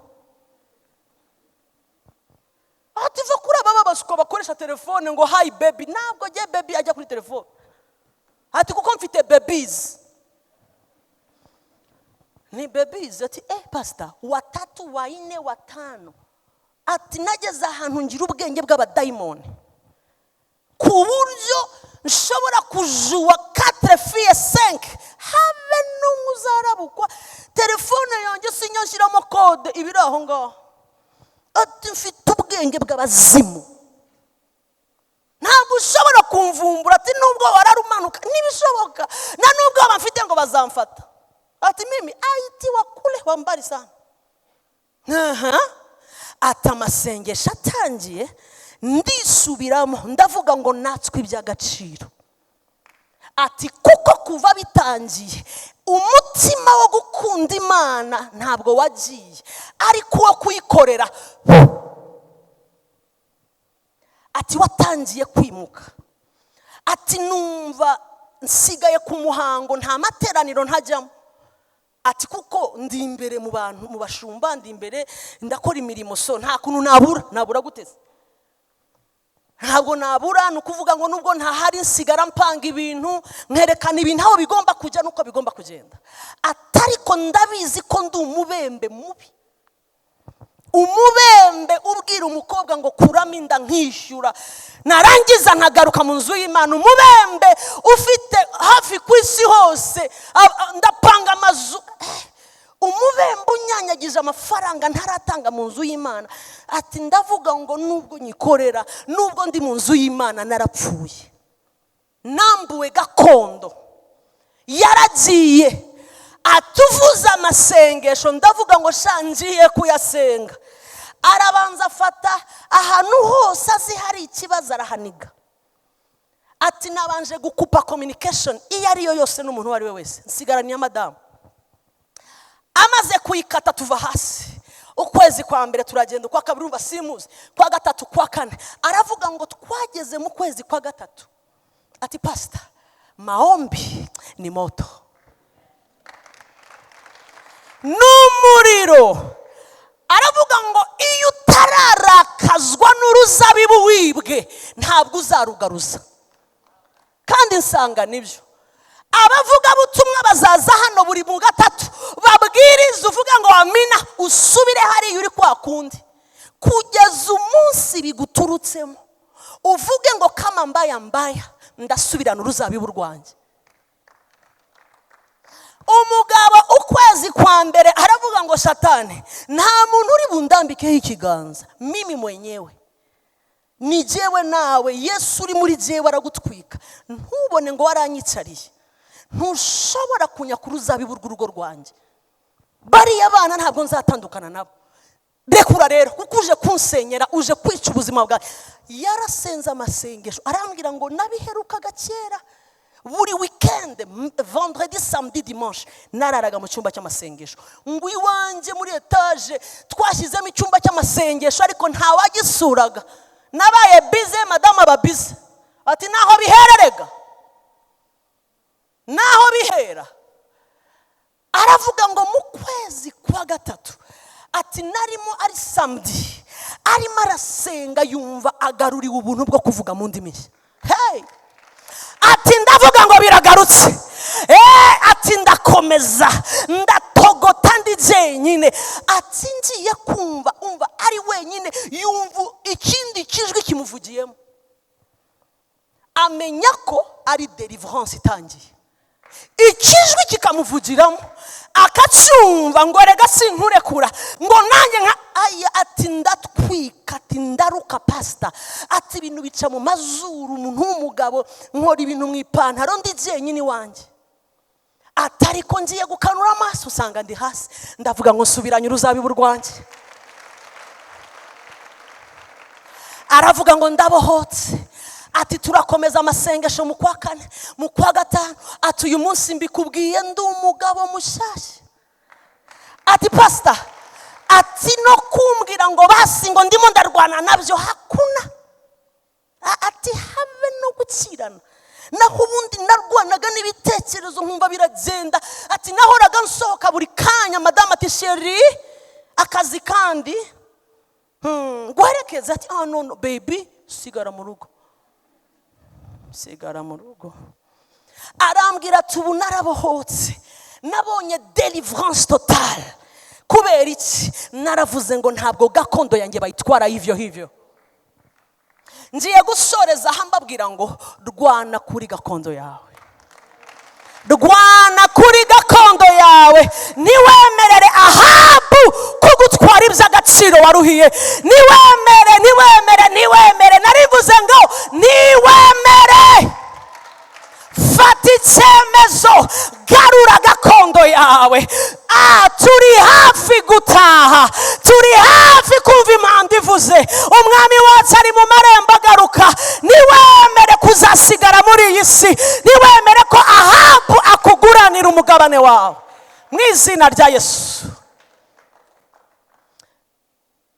[SPEAKER 3] Ati va kuri aba babasuka bakoresha telefone ngo hi baby. Ntabwo je baby ajya kuri telefone. Ati kuko mfite babies. Ni babies. Ati pastor, watatu waine watano. Ati nageze ahantu ngira ubwenge bw'abadayimoni ku buryo nshobora kujuwa 4 filles 5 habe n'umuzarabukwa telefone yanjye sinyashiramo code ibiri aho ngaho. Ati mfite ubwenge bw'abazimu, ntabwo ushobora kumvumbura. Ati nubwo wararumanuka nibishoboka, na nubwo abafite ngo bazamfata. Ati mimi aiti wakule wambari sana. Ati amasengesho atangiye ndisubiramo ndavuga ngo natswe iby'agaciro. Ati kuko kuva bitangiye umutima wo gukunda Imana ntabwo wagiye, ariko wo kuyikorera. Ati watangiye kwimuka. Ati numva nsigaye ku muhango, nta materaniro ntajyamo. Ati kuko ndi imbere mu bantu, mu bashumba, ndi imbere ndakora imirimo, so nta kuntu nabura guteze. Ntabwo nabura, nukuvuga ngo nubwo ntahari nsigara mpanga ibintu, nkerekana ibintu aho bigomba kujya nuko bigomba kugenda. Atariko ndabizi ko ndi umubembe mubi, umubembe ubwira umukobwa ngo kuramo inda nkishyura, narangiza nkagaruka mu nzu y'Imana. Umubembe ufite hafi ku isi hose, ndapanga amazu. Umubembe unyanyagije amafaranga ntaratanga mu nzu y'Imana. Ati ndavuga ngo nubwo nyikorera, nubwo ndi mu nzu y'Imana narapfuye, nambuwe gakondo yaragiye. Atuvuza amasengesho ndavuga ngo shangiye kuyasenga. Arabanza afata ahantu hose azi hari ikibazo arahaniga. Ati nabanje gukupa communication iyo ariyo yose n'umuntu wari we wese, nsigaranye madamu. Amaze kuyikata tuva hasi. Ukwezi kwa mbere turagenda, kwa kabiri umva simuzi, kwa gatatu, kwa kane. Aravuga ngo twageze mu kwezi kwa gatatu. Ati pastor, maombi ni moto, n'umuriro. Aravuga ngo iyo utararakazwa n'uruzabibu wibwe ntabwo uzarugaruza. Kandi nsanga nibyo. Abavuga butumwa bazaza hano buri mu gatatu babwiriza, uvuga ngo amina, usubire hari yuri kwa kundi kugeza umunsi biguturutsemo, uvuge ngo kama mbaya ndasubirana uruzabibu rwanjye. Umugabo ukwezi kwa mbere aravuga ngo Satani, nta muntu uri bundambikeho ikiganza, mimi mwenyewe ni jewe nawe, Yesu uri muri jewe aragutwika. Ntubone ngo waranyicariye, ntushobora kunya ku ruzabibu rw'urugo rwanjye. bariya bana ntabwo nzatandukana nabo. Rekura rero kuko uje kunsenyera, uje kwica ubuzima bwawe. Yarasenze amasengesho arambwira ngo nabiherukaga kera. Buri weekend, vendredi, samedi, dimanche nararaga mu cyumba cy'amasengesho. Ngo iwanjye muri etage twashyizemo icyumba cy'amasengesho ariko ntawagisuraga. Nabaye bize, madama ababize. Ati naho bihererega, naho bihera. Aravuga ngo mu kwezi kwa gatatu, ati narimo ari samedi, arimo arasenga yumva agaruriwe ubuntu bwo kuvuga mu ndimi. Hey! Ati ndavuga ngo biragarutse. Ati ndakomeza ndatogota ndi jenyine. Ati ngiye kumva ari wenyine yumva ikindi kijwi kimuvugiyemo. Amenya ko ari deliverance itangiye. Ikijwi kikamuvugiramo akacyumva ngo rega sinkurekura ngo nanjye nka aya. Ati ndatwika, ati ndaruka pastor. Ati ibintu bica mu mazuru, umuntu w'umugabo nkora ibintu mu ipantaro ndi jenyine wanjye. Atari ko ngiye gukanura amaso usanga ndi hasi. Ndavuga ngo subiranye uruzabibu rwanjye. Aravuga ngo ndabohotse. Ati turakomeza amasengesho mu kwa kane, mu kwa gatanu. Ati uyu munsi mbikubwiye ndi umugabo mushyashya. Ati pastor, ati no kumbwira ngo basi ngo ndimo ndarwana nabyo hakuna. Ati habe no gukirana. Naho ubundi narwanaga n'ibitekerezo nkumva biragenda. Ati nahoraga nsohoka buri kanya, madama ati sheri akazi kandi guherekeza. Ati no baby sigara mu rugo, sigara mu rugo. Arambwira ati ubu narabohotse, nabonye deliverance total. Kubera iki? Naravuze ngo ntabwo gakondo yanjye bayitwara hivyo hivyo. Ngiye gusoreza hambabwira ngo rwana kuri gakondo yawe. Rwana kuri gakondo yawe. Niwemerere Ahabu kugutwara iby'agaciro waruhiye. Niwemere. Narivuze ngo niwemere. Fata icyemezo, garura gakondo yawe. Turi hafi gutaha, turi hafi kumva impanda ivuze. Umwami wacu ari mu marembo agaruka. Niwemere kuzasigara muri iyi si. Niwemere ko Ahabu akuguranira umugabane wawe mu izina rya Yesu.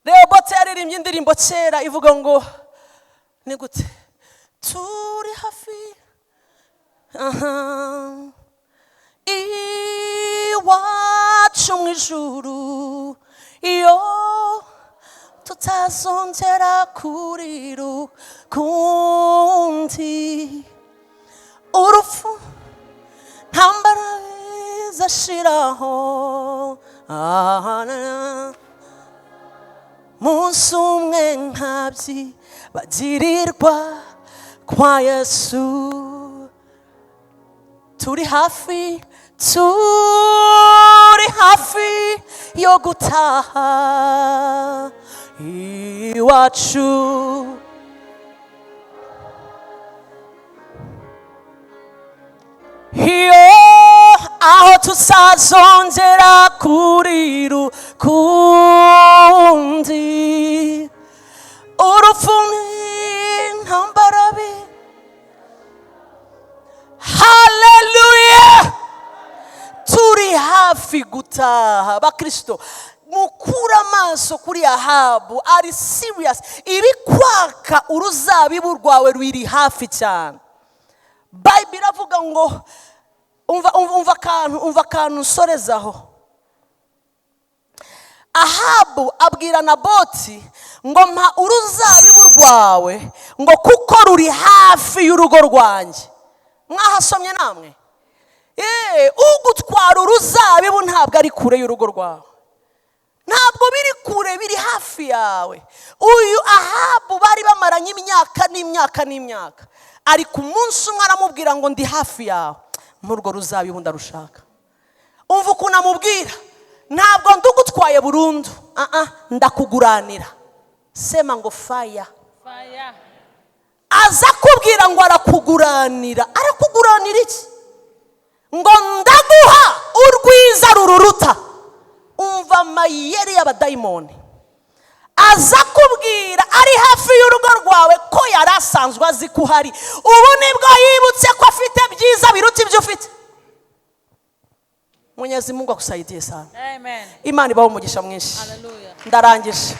[SPEAKER 3] Rehobote yaririmbye indirimbo kera ivuga ngo ni gute? Turi hafi iwacu mu ijuru, iyo tutazongera kurira ukundi. Urupfu ntambara bizashiraho. Munsi umwe nkabyi bagirirwa kwa Yesu. Turi hafi yo gutaha iwacu. Iyo aho tuzazongera kurira ukundi. Urupfu n'intambara bi. Hallelujah. Turi hafi gutaha. Bakristo mukura amaso kuri Ahabu, ari serious. Ibikwaka uruzabibu rwawe rwiri hafi cyane. Bible iravuga ngo umva akantu nsorezaho. Ahabu abwira Naboti ngo mpa uruzabibu rwawe ngo kuko ruri hafi y'urugo rwanjye. Mwahasomye namwe? Ugutwara uruzabibu ntabwo ari kure y'urugo rwawe, ntabwo biri kure, biri hafi yawe. Uyu Ahabu bari bamaranye imyaka. Ariko umunsi umwe aramubwira ngo ndi hafi yawe, murwo ruzabibu ndarushaka. Umva ukuntu amubwira, ntabwo ndugutwaye burundu, ndakuguranira. Sema ngo fire. Aza kubwira ngo arakuguranira. Arakuguranira iki? Ngo ndaguha urwiza rururuta. dayimoni aza kubwira ari hafi y'urugo rwawe ko yari asanzwe azi ko uhari, ubu nibwo yibutse ko afite byiza biruta ibyo ufite. Mwenyezi Mungu akusaidie sana.
[SPEAKER 4] Amen.
[SPEAKER 3] Imana ibaho umugisha mwinshi.
[SPEAKER 4] Hallelujah.
[SPEAKER 3] Ndarangije.